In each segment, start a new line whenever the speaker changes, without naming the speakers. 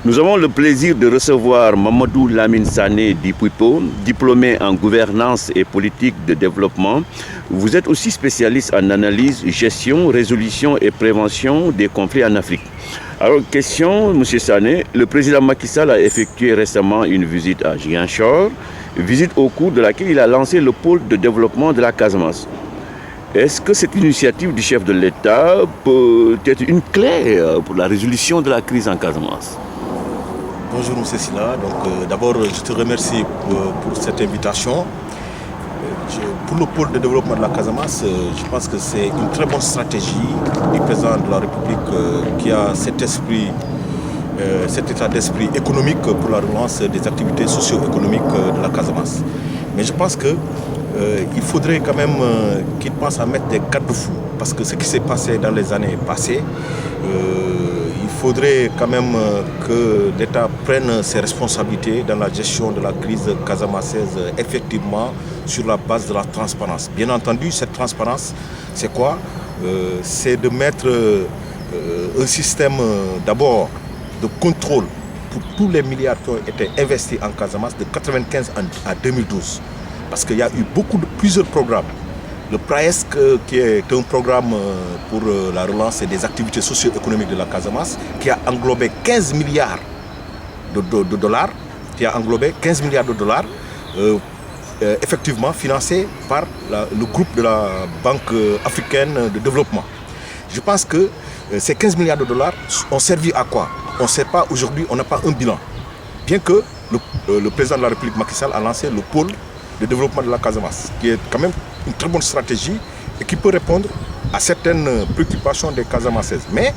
Nous avons le plaisir de recevoir Mamadou Lamine Sané Dipuipo, diplômé en gouvernance et politique de développement. Vous êtes aussi spécialiste en analyse, gestion, résolution et prévention des conflits en Afrique. Alors, question, M. Sané, le président Macky Sall a effectué récemment une visite à Ziguinchor, visite au cours de laquelle il a lancé le pôle de développement de la Casamance. Est-ce que cette initiative du chef de l'État peut être une clé pour la résolution de la crise en Casamance?
Bonjour M. Silla, d'abord je te remercie pour cette invitation. Pour le pôle de développement de la Casamance, je pense que c'est une très bonne stratégie du président de la République qui a cet état d'esprit économique pour la relance des activités socio-économiques de la Casamance. Mais je pense qu'il faudrait quand même qu'il pense à mettre des garde-fous, parce que ce qui s'est passé dans les années passées, il faudrait quand même que l'État prenne ses responsabilités dans la gestion de la crise casamançaise, effectivement sur la base de la transparence. Bien entendu, cette transparence, c'est quoi? C'est de mettre un système d'abord de contrôle pour tous les milliards qui ont été investis en Casamance de 1995 à 2012. Parce qu'il y a eu plusieurs programmes. Le PRAESC, qui est un programme pour la relance des activités socio-économiques de la Casamance, qui a englobé 15 milliards de dollars, effectivement financé par le groupe de la Banque africaine de développement. Je pense que ces 15 milliards de dollars ont servi à quoi? On ne sait pas aujourd'hui, on n'a pas un bilan. Bien que le président de la République Macky Sall a lancé le pôle de développement de la Casamance, qui est quand même une très bonne stratégie et qui peut répondre à certaines préoccupations des Casamançaises. Mais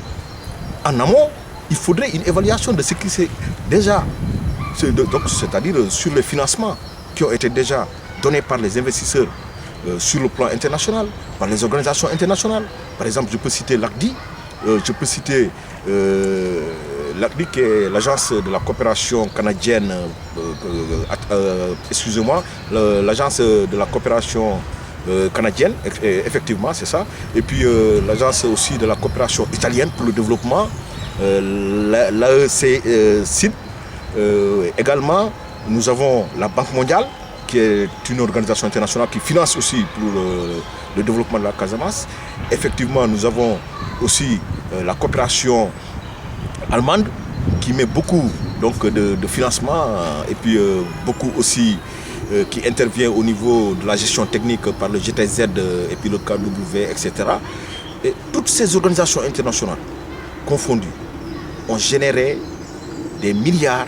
en amont, il faudrait une évaluation de ce qui s'est déjà, c'est-à-dire sur les financements qui ont été déjà donnés par les investisseurs sur le plan international, par les organisations internationales. Par exemple, je peux citer l'ACDI, je peux citer l'ACDI qui est l'agence de la coopération canadienne, l'agence de la coopération canadienne, effectivement c'est ça, et puis l'agence aussi de la coopération italienne pour le développement, l'AEC-CID. Également, nous avons la Banque mondiale, qui est une organisation internationale qui finance aussi pour le développement de la Casamance. Effectivement, nous avons aussi la coopération allemande qui met beaucoup de financement et puis beaucoup aussi qui intervient au niveau de la gestion technique par le GTZ et puis le KW, etc. Et toutes ces organisations internationales confondues ont généré des milliards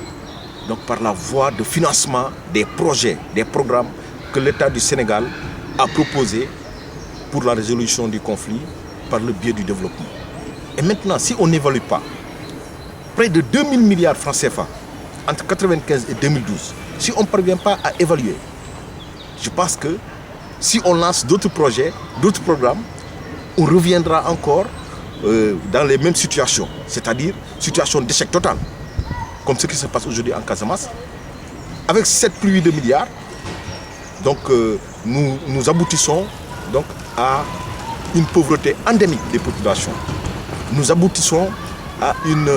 par la voie de financement des projets, des programmes que l'État du Sénégal a proposés pour la résolution du conflit par le biais du développement. Et maintenant, si on n'évalue pas près de 2000 milliards de francs CFA entre 1995 et 2012, si on ne parvient pas à évaluer, je pense que si on lance d'autres projets, d'autres programmes, on reviendra encore dans les mêmes situations, c'est-à-dire situation d'échec total, comme ce qui se passe aujourd'hui en Casamance. Avec cette pluie de milliards, nous aboutissons à une pauvreté endémique des populations. Nous aboutissons à une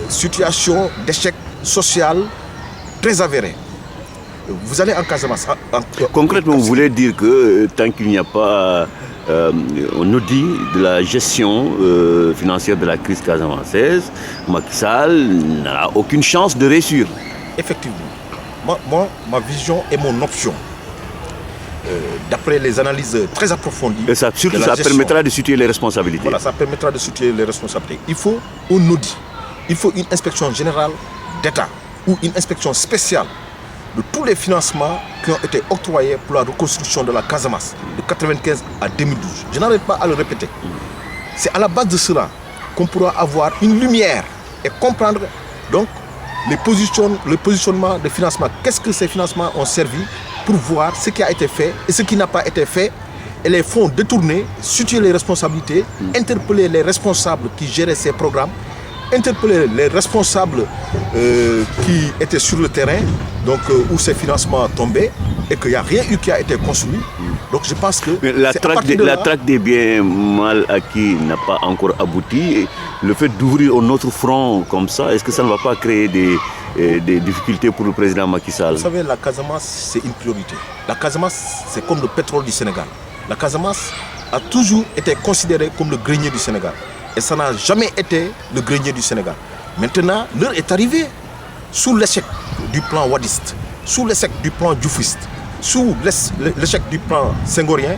situation d'échec social très avérée. Vous allez en Casamance.
Concrètement, vous voulez dire que tant qu'il n'y a pas un audit de la gestion financière de la crise casamançaise, Macky Sall n'a aucune chance de réussir.
Effectivement. Moi, ma vision et mon option, d'après les analyses très approfondies.
Et ça permettra de situer les responsabilités.
Voilà, ça permettra de situer les responsabilités. Il faut un audit, il faut une inspection générale d'État ou une inspection spéciale de tous les financements qui ont été octroyés pour la reconstruction de la Casamance de 1995 à 2012. Je n'arrête pas à le répéter. C'est à la base de cela qu'on pourra avoir une lumière et comprendre le positionnement des financements. Qu'est-ce que ces financements ont servi pour voir ce qui a été fait et ce qui n'a pas été fait, et les fonds détournés, situer les responsabilités, interpeller les responsables qui géraient ces programmes interpeller les responsables qui étaient sur le terrain, donc où ces financements tombaient et qu'il n'y a rien eu qui a été construit. Donc je pense que
la traque des biens mal acquis n'a pas encore abouti. Et le fait d'ouvrir un autre front comme ça, est-ce que ça ne va pas créer des difficultés pour le président Macky Sall?
Vous savez, la Casamance, c'est une priorité. La Casamance, c'est comme le pétrole du Sénégal. La Casamance a toujours été considérée comme le grenier du Sénégal. Et ça n'a jamais été le grenier du Sénégal. Maintenant, l'heure est arrivée. Sous l'échec du plan wadiste, sous l'échec du plan djoufiste, sous l'échec du plan senghorien,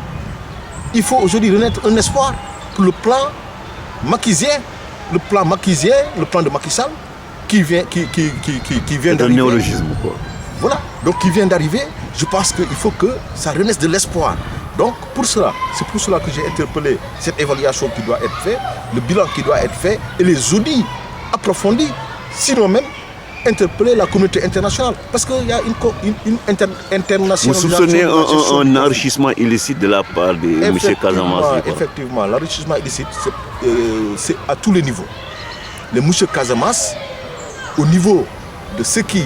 il faut aujourd'hui renaître un espoir pour le plan maquisien, le plan de Macky Sall, qui vient d'arriver.
Un néologisme, quoi.
Voilà, donc qui vient d'arriver. Je pense qu'il faut que ça renaisse de l'espoir. Donc c'est pour cela que j'ai interpellé cette évaluation qui doit être faite, le bilan qui doit être fait et les audits approfondis, sinon même interpeller la communauté internationale. Parce qu'il y a une internationalisation.
Vous soupçonnez un enrichissement illicite de la part de M. Casamance?
Effectivement, l'enrichissement illicite, c'est à tous les niveaux. Le M. Casamance, au niveau de ceux qui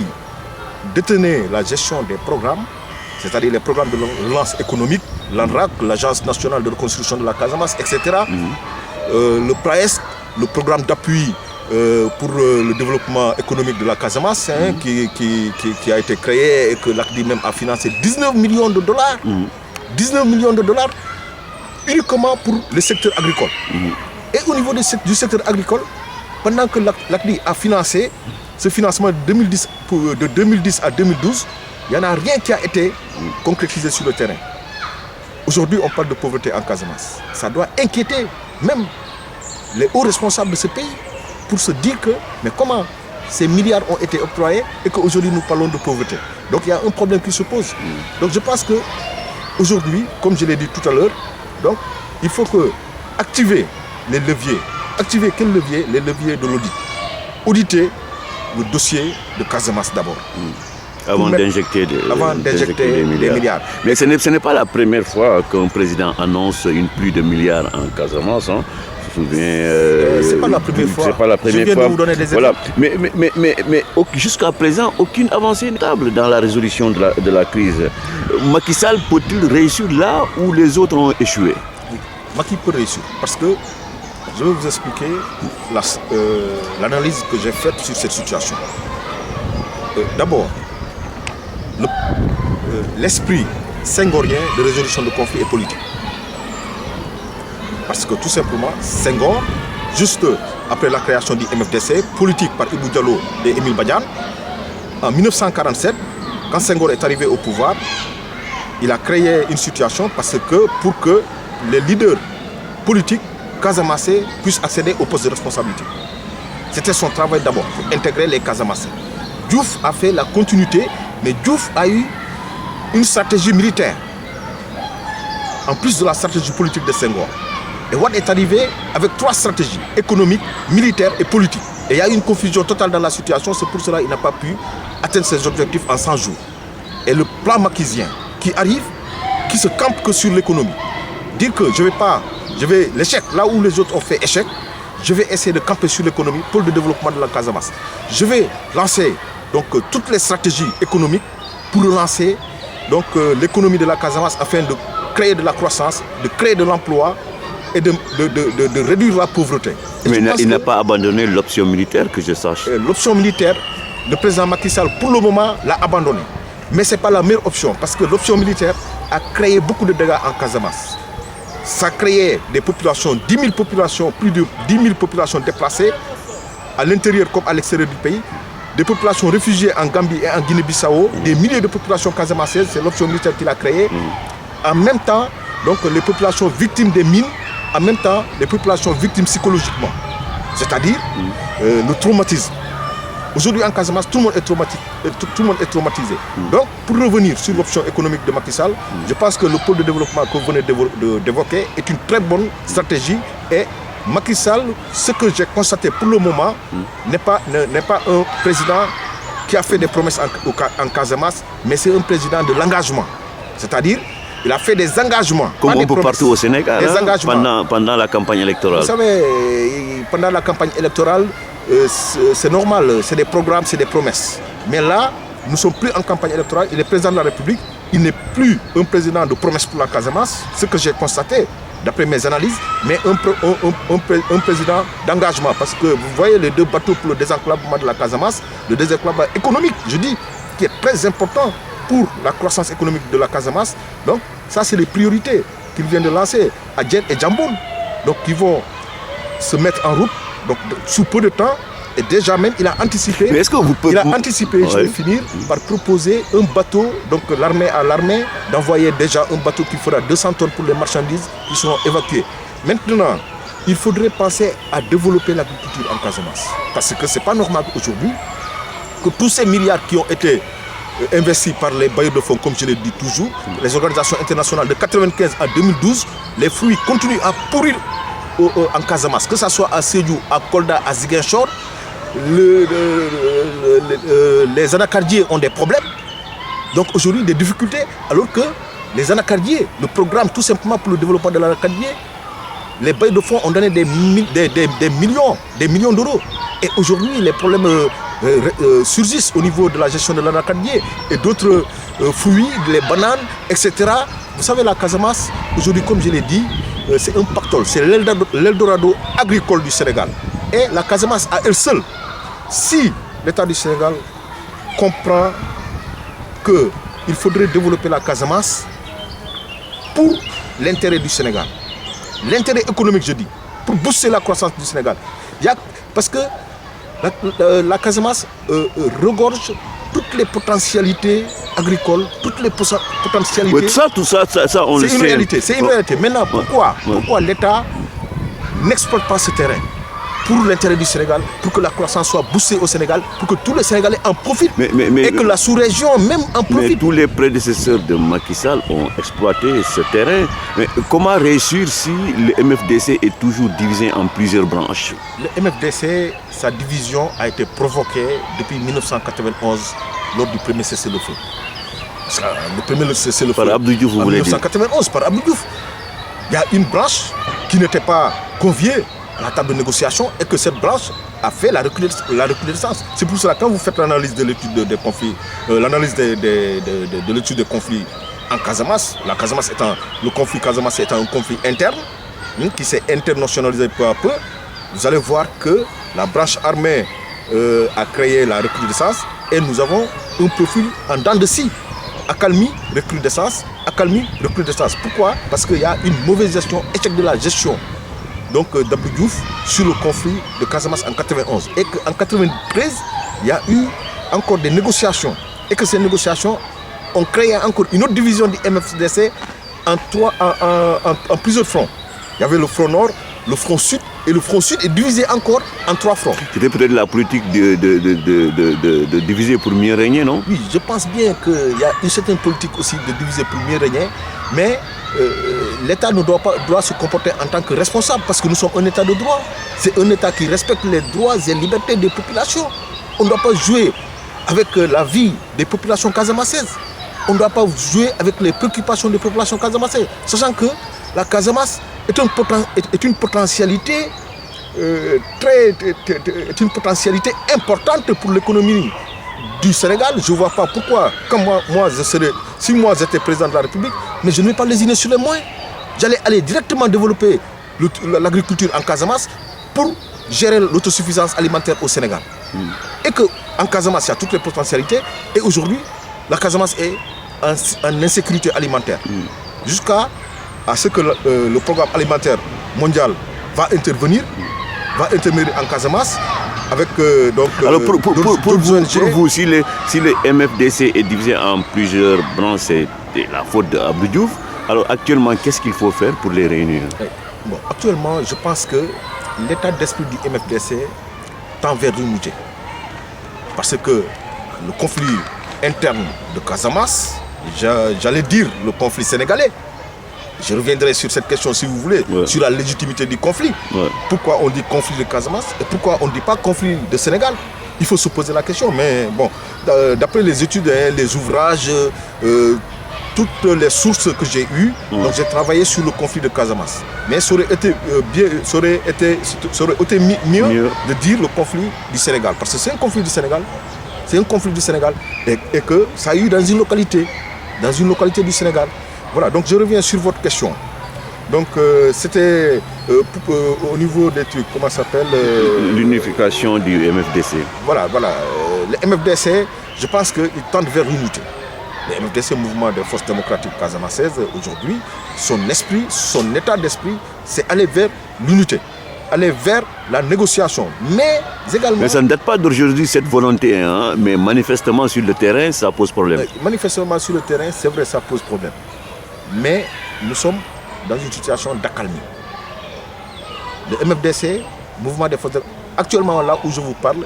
détenaient la gestion des programmes, c'est-à-dire les programmes de relance économique, l'ANRAC, l'Agence nationale de reconstruction de la Casamance, etc. Le PRAESC, le programme d'appui pour le développement économique de la Casamance, qui a été créé et que l'ACDI même a financé 19 millions de dollars. 19 millions de dollars uniquement pour le secteur agricole. Et au niveau du secteur agricole, pendant que l'ACDI a financé ce financement de 2010 à 2012, il n'y en a rien qui a été concrétisé sur le terrain. Aujourd'hui, on parle de pauvreté en Casamance. Ça doit inquiéter même les hauts responsables de ce pays pour se dire que, mais comment ces milliards ont été octroyés et qu'aujourd'hui nous parlons de pauvreté. Donc il y a un problème qui se pose. Donc je pense qu'aujourd'hui, comme je l'ai dit tout à l'heure, donc il faut activer les leviers. Activer quels leviers? Les leviers de l'audit. Auditer le dossier de Casamance d'abord.
Avant d'injecter des milliards. Mais ce n'est pas la première fois qu'un président annonce une pluie de milliards en Casamance. Hein. Je me souviens.
C'est pas la première fois.
C'est pas la première
fois.
De
vous donner des
voilà. Mais jusqu'à présent, aucune avancée notable dans la résolution de la crise. Macky Sall peut-il réussir là où les autres ont échoué?
Macky peut réussir parce que je vais vous expliquer l'analyse que j'ai faite sur cette situation. D'abord, l'esprit senghorien de résolution de conflits est politique. Parce que tout simplement, Senghor, juste après la création du MFDC, politique par Ibou Diallo et Émile Badiane, en 1947, quand Senghor est arrivé au pouvoir, il a créé une situation pour que les leaders politiques casamassés puissent accéder aux postes de responsabilité. C'était son travail d'abord, pour intégrer les Casamassés. Diouf a fait la continuité, mais Diouf a eu une stratégie militaire, en plus de la stratégie politique de Senghor. Et Wade est arrivé avec 3 stratégies, économiques, militaires et politiques. Et il y a eu une confusion totale dans la situation, c'est pour cela qu'il n'a pas pu atteindre ses objectifs en 100 jours. Et le plan maquisien qui arrive, qui se campe que sur l'économie. Dire que l'échec, là où les autres ont fait échec, je vais essayer de camper sur l'économie pour le développement de la Casamance. Je vais lancer donc toutes les stratégies économiques pour relancer l'économie de la Casamance afin de créer de la croissance, de créer de l'emploi et de réduire la pauvreté.
Mais il n'a pas abandonné l'option militaire, que je sache.
L'option militaire, le président Macky Sall, pour le moment, l'a abandonnée. Mais ce n'est pas la meilleure option parce que l'option militaire a créé beaucoup de dégâts en Casamance. Ça a créé des populations, 10 000 populations, plus de 10 000 populations déplacées à l'intérieur comme à l'extérieur du pays. Des populations réfugiées en Gambie et en Guinée-Bissau, des milliers de populations casamassaises, c'est l'option militaire qui l'a créée. En même temps, donc, les populations victimes des mines, en même temps, les populations victimes psychologiquement. C'est-à-dire le traumatisme. Aujourd'hui en Casamance, tout le monde est traumatisé. Donc, pour revenir sur l'option économique de Macky Sall, je pense que le pôle de développement que vous venez d'évoquer est une très bonne stratégie. Et Macky Sall, ce que j'ai constaté pour le moment, n'est pas un président qui a fait des promesses en Casamance, mais c'est un président de l'engagement. C'est-à-dire, il a fait des engagements.
Comme un peu partout au Sénégal, pendant la campagne électorale.
Vous savez, pendant la campagne électorale, c'est normal, c'est des programmes, c'est des promesses. Mais là, nous ne sommes plus en campagne électorale, il est président de la République, il n'est plus un président de promesses pour la Casamance, ce que j'ai constaté d'après mes analyses, mais un président d'engagement. Parce que vous voyez les deux bateaux pour le désenclavement de la Casamance, le désenclavement économique, je dis, qui est très important pour la croissance économique de la Casamance. Donc ça, c'est les priorités qu'il vient de lancer à Djen et Djamboun. Donc ils vont se mettre en route donc, sous peu de temps. Et déjà même, il a anticipé,
Mais est-ce que vous pouvez...
je vais finir, par proposer un bateau, donc l'armée d'envoyer déjà un bateau qui fera 200 tonnes pour les marchandises qui seront évacuées. Maintenant, il faudrait penser à développer l'agriculture en Casamance. Parce que ce n'est pas normal aujourd'hui que tous ces milliards qui ont été investis par les bailleurs de fonds, comme je l'ai dit toujours, les organisations internationales de 1995 à 2012, les fruits continuent à pourrir en Casamance, que ce soit à Sédhiou, à Kolda, à Ziguinchor. Les anacardiers ont des problèmes, donc aujourd'hui des difficultés, alors que les anacardiers, le programme tout simplement pour le développement de l'anacardier, les bailleurs de fonds ont donné des millions d'euros. Et aujourd'hui, les problèmes surgissent au niveau de la gestion de l'anacardier et d'autres fruits, les bananes, etc. Vous savez, la Casamance, aujourd'hui, comme je l'ai dit, c'est un pactole, c'est l'Eldorado agricole du Sénégal. Et la Casamance à elle seule, si l'État du Sénégal comprend qu'il faudrait développer la Casamance pour l'intérêt du Sénégal, l'intérêt économique, je dis, pour booster la croissance du Sénégal. Parce que la Casamance regorge toutes les potentialités agricoles, toutes les potentialités...
Oui, tout ça, on le sait.
C'est une réalité. Maintenant, pourquoi l'État n'exploite pas ce terrain pour l'intérêt du Sénégal, pour que la croissance soit boostée au Sénégal, pour que tous les Sénégalais en profitent et que la sous-région même en profite.
Mais tous les prédécesseurs de Macky Sall ont exploité ce terrain. Mais comment réussir si le MFDC est toujours divisé en plusieurs branches?
Le MFDC, sa division a été provoquée depuis 1991 lors du premier cessez-le-feu. Le premier cessez-le-feu
par Abdou Diouf,
en 1991, par Abdou Diouf. Il y a une branche qui n'était pas conviée à la table de négociation et que cette branche a fait la recrudescence. C'est pour cela que quand vous faites l'analyse de l'étude des conflits, l'analyse de l'étude des conflits en Casamance, la Casamance étant, le conflit Casamance étant un conflit interne, qui s'est internationalisé peu à peu, vous allez voir que la branche armée a créé la recrudescence et nous avons un profil en dents de scie. Accalmie, recrudescence, accalmie, recrudescence. Pourquoi? Parce qu'il y a une mauvaise gestion, échec de la gestion d'Abdou Diouf sur le conflit de Casamance en 91. Et qu'en 93, il y a eu encore des négociations. Et que ces négociations ont créé encore une autre division du MFDC en plusieurs fronts. Il y avait le front nord, le front sud, et le front sud est divisé encore en 3 fronts.
C'était peut-être la politique de diviser pour mieux régner, non?
Oui, je pense bien qu'il y a une certaine politique aussi de diviser pour mieux régner, mais l'État ne doit se comporter en tant que responsable, parce que nous sommes un État de droit. C'est un État qui respecte les droits et libertés des populations. On ne doit pas jouer avec la vie des populations casamançaises. On ne doit pas jouer avec les préoccupations des populations casamançaises, sachant que la Casamance est une potentialité est une potentialité importante pour l'économie du Sénégal. Je ne vois pas pourquoi, comme si moi j'étais président de la République, mais je ne vais pas lésiner sur les moyens. J'allais aller directement développer l'agriculture en Casamance pour gérer l'autosuffisance alimentaire au Sénégal. Et qu'en Casamance, il y a toutes les potentialités. Et aujourd'hui, la Casamance est en insécurité alimentaire. Jusqu'à ce que le programme alimentaire mondial va intervenir en Casamance avec
alors pour vous, si le MFDC est divisé en plusieurs branches, c'est la faute d'Abdou Diouf. Alors actuellement, qu'est-ce qu'il faut faire pour les réunir?
Bon, actuellement, je pense que l'état d'esprit du MFDC tend vers l'unité. Parce que le conflit interne de Casamance, j'allais dire le conflit sénégalais, je reviendrai sur cette question si vous voulez, sur la légitimité du conflit. Pourquoi on dit conflit de Casamance et pourquoi on ne dit pas conflit de Sénégal? Il faut se poser la question. Mais bon, d'après les études, les ouvrages, toutes les sources que j'ai eues, donc j'ai travaillé sur le conflit de Casamance. Mais ça aurait été mieux de dire le conflit du Sénégal. Parce que c'est un conflit du Sénégal. C'est un conflit du Sénégal. Et que ça a eu dans une localité du Sénégal. Voilà, donc je reviens sur votre question. Donc c'était au niveau des trucs, comment ça s'appelle
l'unification du MFDC.
Voilà. Le MFDC, je pense qu'il tente vers l'unité. Le MFDC, Mouvement des Forces Démocratiques Casamançaises, aujourd'hui, son état d'esprit, c'est aller vers l'unité, aller vers la négociation. Mais également...
Mais ça ne date pas d'aujourd'hui, cette volonté, hein, mais manifestement sur le terrain, ça pose problème.
Manifestement sur le terrain, c'est vrai, ça pose problème. Mais nous sommes dans une situation d'accalmie. Le MFDC, Mouvement des Forces Démocratiques, actuellement là où je vous parle,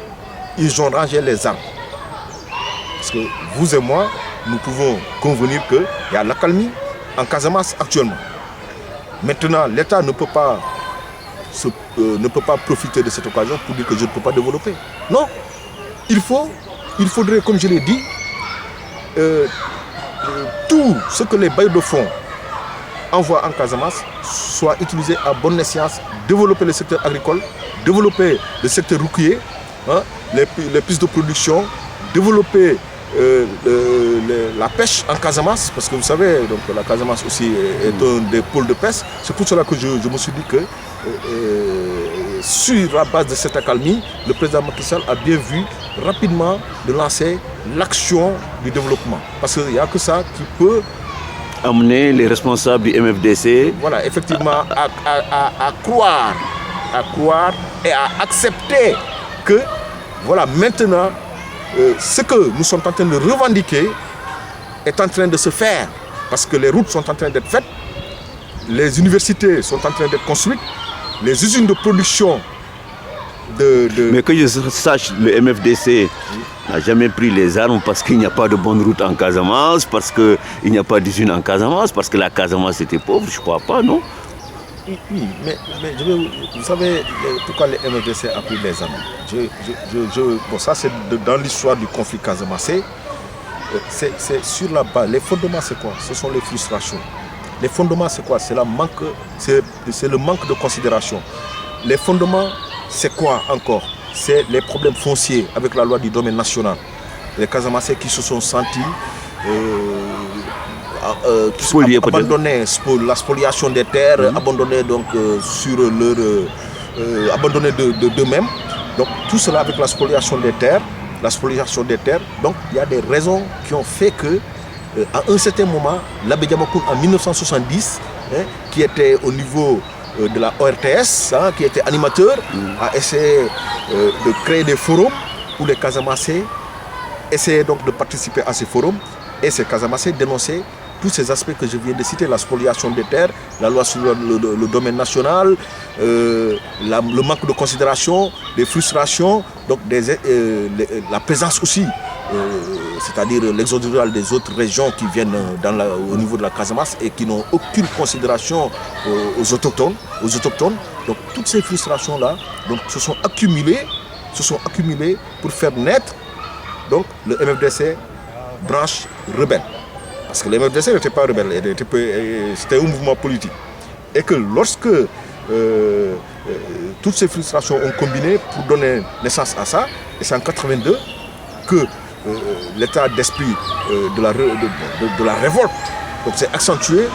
ils ont rangé les armes. Parce que vous et moi, nous pouvons convenir qu'il y a l'accalmie en Casamance actuellement. Maintenant, l'État ne peut pas profiter de cette occasion pour dire que je ne peux pas développer. Non, il faudrait, comme je l'ai dit, tout ce que les bailleurs de fonds envoient en Casamance soit utilisé à bonne escient, développer le secteur agricole, développer le secteur routier, hein, les pistes de production, développer la pêche en Casamance, parce que vous savez, donc, la Casamance aussi est un des pôles de pêche. C'est pour cela que je me suis dit que sur la base de cette accalmie, le président Macky Sall a bien vu rapidement de lancer l'action du développement. Parce qu'il n'y a que ça qui peut
amener les responsables du MFDC,
voilà, effectivement, à croire et à accepter que, voilà, maintenant, ce que nous sommes en train de revendiquer est en train de se faire. Parce que les routes sont en train d'être faites, les universités sont en train d'être construites, les usines de production
Mais que je sache, le MFDC n'a jamais pris les armes parce qu'il n'y a pas de bonne route en Casamance, parce qu'il n'y a pas d'usine en Casamance, parce que la Casamance était pauvre, je ne crois pas, non?
Oui, mais vous savez pourquoi le MFDC a pris les armes. Bon, ça c'est dans l'histoire du conflit casamancé. C'est sur la base. Les fondements c'est quoi? Ce sont les frustrations. Les fondements c'est quoi? C'est le manque de considération. Les fondements c'est quoi encore? C'est les problèmes fonciers avec la loi du domaine national. Les Casamancés qui se sont sentis abandonnés, la spoliation des terres, abandonnés donc sur leur abandonnés d'eux-mêmes. Donc tout cela avec la spoliation des terres. Donc il y a des raisons qui ont fait que à un certain moment, l'abbé Diamacoune en 1970, qui était au niveau de la ORTS, qui était animateur, a essayé de créer des forums où les Casamancés essayaient donc de participer à ces forums, et ces Casamancés dénonçaient tous ces aspects que je viens de citer, la spoliation des terres, la loi sur le domaine national, le manque de considération, les frustrations, donc la présence aussi, c'est-à-dire l'exode rural des autres régions qui viennent au niveau de la Casamance et qui n'ont aucune considération aux autochtones. Donc toutes ces frustrations-là se sont accumulées pour faire naître donc, le MFDC branche rebelle. Parce que le MFDC n'était pas rebelle, c'était un mouvement politique. Et que lorsque toutes ces frustrations ont combiné pour donner naissance à ça, et c'est en 1982 que l'état d'esprit de la révolte s'est accentué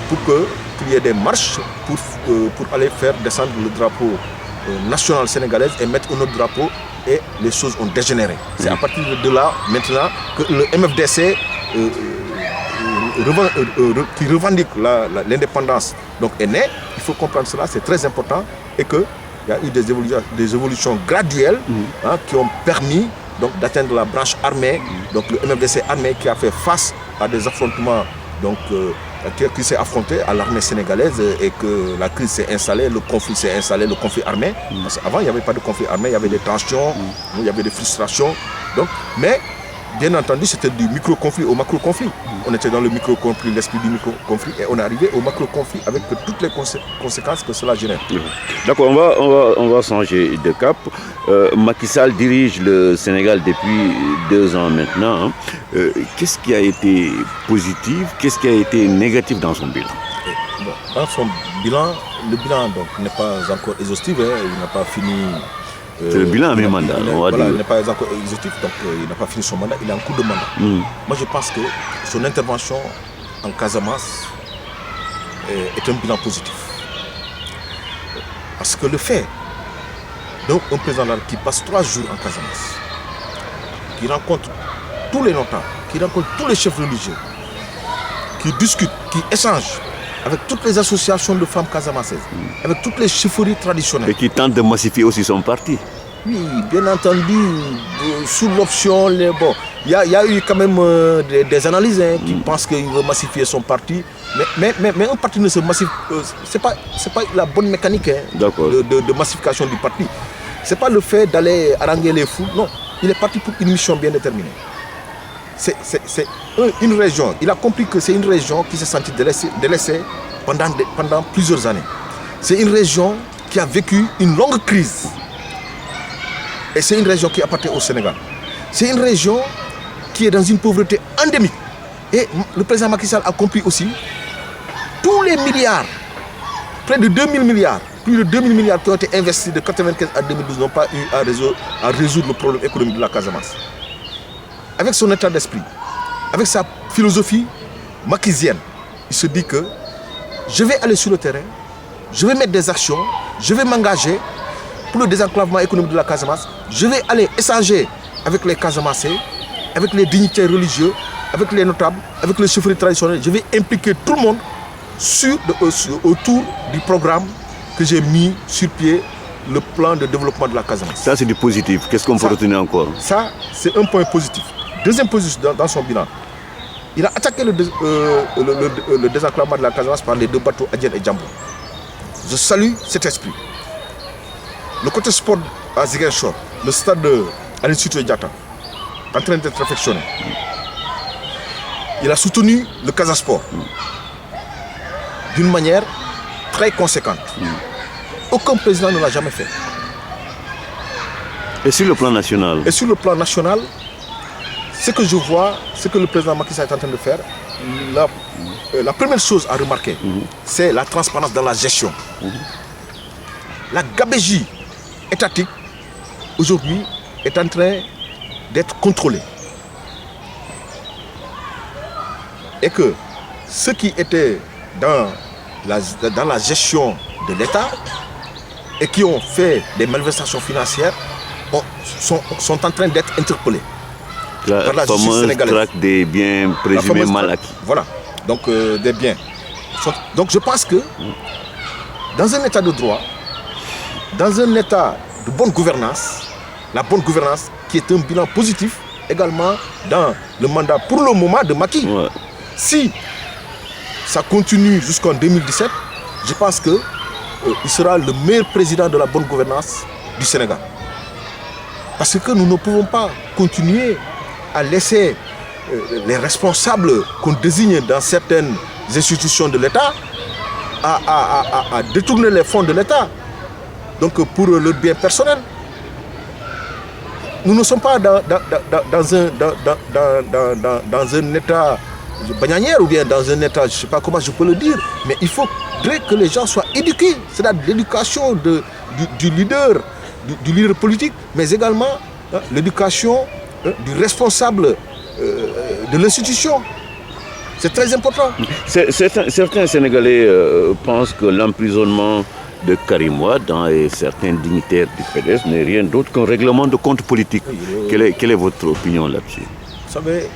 pour qu'il y ait des marches pour aller faire descendre le drapeau national sénégalais et mettre un autre drapeau, et les choses ont dégénéré. C'est à partir de là maintenant que le MFDC qui revendique l'indépendance est né. Il faut comprendre cela, c'est très important, et qu'il y a eu des évolutions graduelles qui ont permis d'atteindre la branche armée, donc le MFDC armé qui a fait face à des affrontements, qui s'est affronté à l'armée sénégalaise, et que la crise s'est installée, le conflit s'est installé, le conflit armé. Parce qu'avant il n'y avait pas de conflit armé, il y avait des tensions, il y avait des frustrations. Mais bien entendu, c'était du micro-conflit au macro-conflit. On était dans le micro-conflit, l'esprit du micro-conflit, et on est arrivé au macro-conflit avec toutes les conséquences que cela génère.
D'accord, on va changer de cap. Macky Sall dirige le Sénégal depuis 2 ans maintenant. Qu'est-ce qui a été positif, qu'est-ce qui a été négatif dans son bilan?
Bon, dans son bilan, le bilan n'est pas encore exhaustif, hein, il n'a pas fini.
C'est le bilan à mi-mandat, on va dire.
Il n'est pas encore exhaustif, donc il n'a pas fini son mandat, il est en cours de mandat. Moi je pense que son intervention en Casamance est un bilan positif. Parce que le fait d'un président qui passe 3 jours en Casamance, qui rencontre tous les notables, qui rencontre tous les chefs religieux, qui discute, qui échange avec toutes les associations de femmes casamançaises, avec toutes les chefferies traditionnelles.
Et qui tente de massifier aussi son parti.
Oui, bien entendu, sous l'option, bon, il y a eu quand même des analyses qui pensent qu'il veut massifier son parti. Mais un parti ne se massifie, c'est pas la bonne mécanique de massification du parti. C'est pas le fait d'aller haranguer les fous, non. Il est parti pour une mission bien déterminée. C'est une région, il a compris que c'est une région qui s'est sentie délaissée pendant plusieurs années. C'est une région qui a vécu une longue crise. Et c'est une région qui appartient au Sénégal. C'est une région qui est dans une pauvreté endémique. Et le président Macky Sall a compris aussi tous les milliards, près de 2000 milliards, plus de 2000 milliards qui ont été investis de 1995 à 2012 n'ont pas eu à résoudre le problème économique de la Casamance. Avec son état d'esprit, avec sa philosophie mackisienne, il se dit que je vais aller sur le terrain, je vais mettre des actions, je vais m'engager pour le désenclavement économique de la Casamance, je vais aller échanger avec les Casamancais, avec les dignitaires religieux, avec les notables, avec les chefferies traditionnelles, je vais impliquer tout le monde autour du programme que j'ai mis sur pied, le plan de développement de la Casamance.
Ça c'est du positif, qu'est-ce qu'on peut retenir encore?
Ça c'est un point positif. Deuxième position dans son bilan, il a attaqué le désenclavement de la Casamance par les 2 bateaux Adjen et Djambo. Je salue cet esprit. Le côté sport à Ziguinchor, le stade de Aline Sitoé Diatta, en train d'être réfectionné. Il a soutenu le Casasport d'une manière très conséquente. Aucun président ne l'a jamais fait.
Et sur le plan national?
Et sur le plan national, ce que je vois, ce que le président Macky Sall est en train de faire, la première chose à remarquer, c'est la transparence dans la gestion. La gabegie étatique, aujourd'hui, est en train d'être contrôlée. Et que ceux qui étaient dans la gestion de l'État et qui ont fait des malversations financières sont en train d'être interpellés.
La fameuse traque des biens présumés mal acquis.
Voilà, donc des biens. Donc je pense que dans un état de droit, dans un état de bonne gouvernance, la bonne gouvernance qui est un bilan positif également dans le mandat pour le moment de Macky. Ouais. Si ça continue jusqu'en 2017, je pense qu'il sera le meilleur président de la bonne gouvernance du Sénégal. Parce que nous ne pouvons pas continuer à laisser les responsables qu'on désigne dans certaines institutions de l'État à détourner les fonds de l'État, donc pour leur bien personnel. Nous ne sommes pas dans un état bananière ou bien dans un état, je ne sais pas comment je peux le dire, mais il faudrait que les gens soient éduqués. C'est l'éducation du leader politique, mais également l'éducation du responsable de l'institution. C'est très important.
Certains Sénégalais pensent que l'emprisonnement de Karim Wade et certains dignitaires du PDS n'est rien d'autre qu'un règlement de compte politique. Quelle est votre opinion là-dessus?
Vous savez,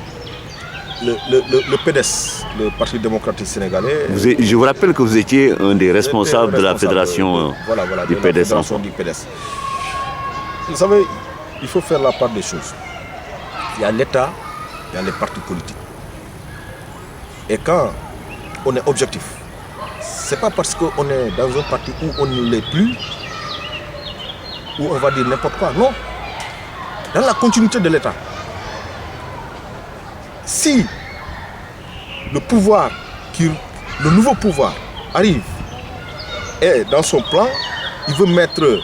le PDS, le Parti démocratique sénégalais...
Je vous rappelle que vous étiez un des responsables de la fédération du PDS.
Vous savez, il faut faire la part des choses. Il y a l'État, il y a les partis politiques. Et quand on est objectif, ce n'est pas parce qu'on est dans un parti où on ne l'est plus, où on va dire n'importe quoi. Non. Dans la continuité de l'État, si le pouvoir, le nouveau pouvoir arrive et dans son plan, il veut mettre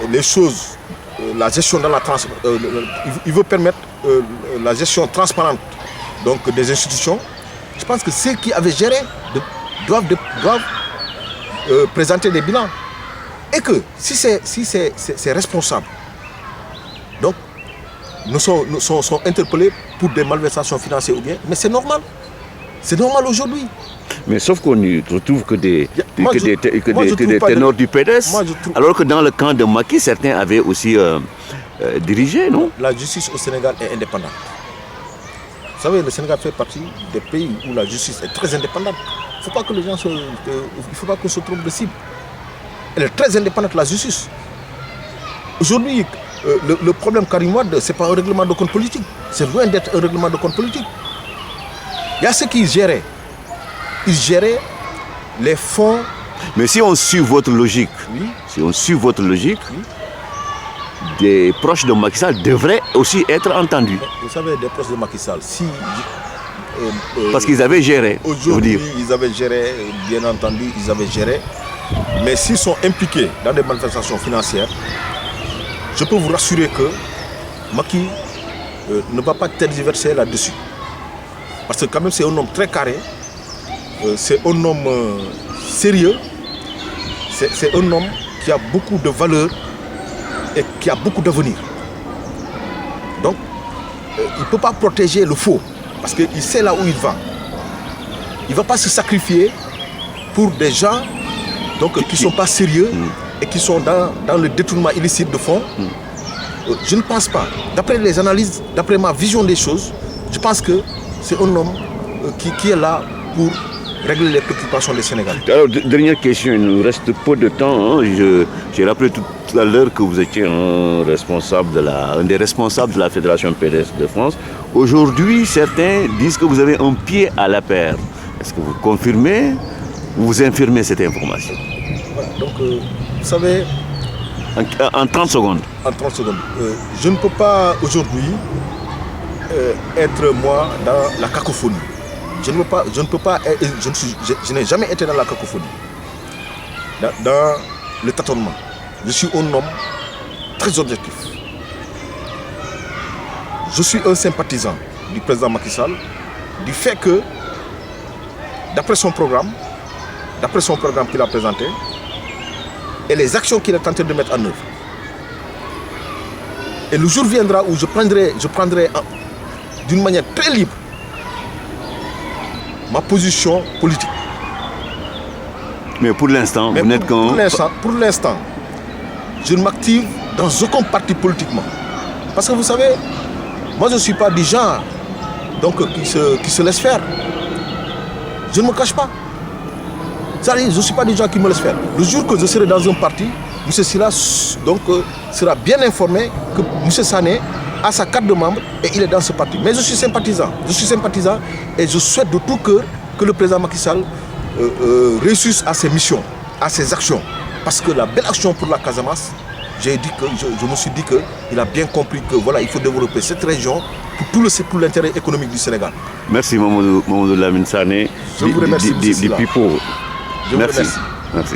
les choses, la gestion dans la il veut permettre la gestion transparente donc, des institutions. Je pense que ceux qui avaient géré doivent présenter des bilans. Et que si c'est responsable, donc nous sont interpellés pour des malversations financières ou bien, mais c'est normal. C'est normal aujourd'hui.
Mais sauf qu'on ne retrouve que des ténors du PDS,
trouve...
alors que dans le camp de Macky, certains avaient aussi dirigé, non?
La justice au Sénégal est indépendante. Vous savez, le Sénégal fait partie des pays où la justice est très indépendante. Il ne faut pas que les gens se trompent de cible. Elle est très indépendante, la justice. Aujourd'hui, le problème Karim Wade, ce n'est pas un règlement de compte politique. C'est loin d'être un règlement de compte politique. Il y a ceux qui géraient. Ils géraient les fonds.
Mais si on suit votre logique, oui. Des proches de Macky Sall devraient aussi être entendus.
Vous savez, des proches de Macky Sall,
parce qu'ils avaient géré.
Aujourd'hui, ils avaient géré, bien entendu, ils avaient géré. Mais s'ils sont impliqués dans des manifestations financières, je peux vous rassurer que Macky ne va pas tergiverser là-dessus. Parce que quand même, c'est un homme très carré, c'est un homme sérieux, c'est un homme qui a beaucoup de valeur et qui a beaucoup d'avenir. Donc, il ne peut pas protéger le faux, parce qu'il sait là où il va. Il ne va pas se sacrifier pour des gens donc, qui ne sont pas sérieux et qui sont dans le détournement illicite de fonds. Je ne pense pas. D'après les analyses, d'après ma vision des choses, je pense que c'est un homme qui est là pour régler les préoccupations des Sénégalais.
Alors, dernière question, il nous reste peu de temps. J'ai rappelé tout à l'heure que vous étiez un des responsables de la Fédération PDS de France. Aujourd'hui, certains disent que vous avez un pied à la paire. Est-ce que vous confirmez ou vous infirmez cette information?
Voilà, donc, vous savez...
En 30 secondes.
En 30 secondes. Je ne peux pas aujourd'hui être moi dans la cacophonie. Je n'ai jamais été dans la cacophonie, dans le tâtonnement. Je suis un homme très objectif. Je suis un sympathisant du président Macky Sall, du fait que, d'après son programme qu'il a présenté, et les actions qu'il est en train de mettre en œuvre. Et le jour viendra où je prendrai d'une manière très libre ma position politique.
Mais pour l'instant, vous n'êtes qu'un...
Pour l'instant, je ne m'active dans aucun parti politiquement. Parce que vous savez, moi je ne suis pas du genre donc, qui se laisse faire. Je ne me cache pas. Je ne suis pas du genre qui me laisse faire. Le jour que je serai dans un parti, M. Silla sera bien informé que M. Sané a sa carte de membre et il est dans ce parti. Mais je suis sympathisant. Et je souhaite de tout cœur que le président Macky Sall réussisse à ses missions, à ses actions. Parce que la belle action pour la Casamance, je me suis dit qu'il a bien compris que voilà, il faut développer cette région pour l'intérêt économique du Sénégal.
Merci Mamadou Lamine Sané.
Je vous remercie.
Merci.
Merci.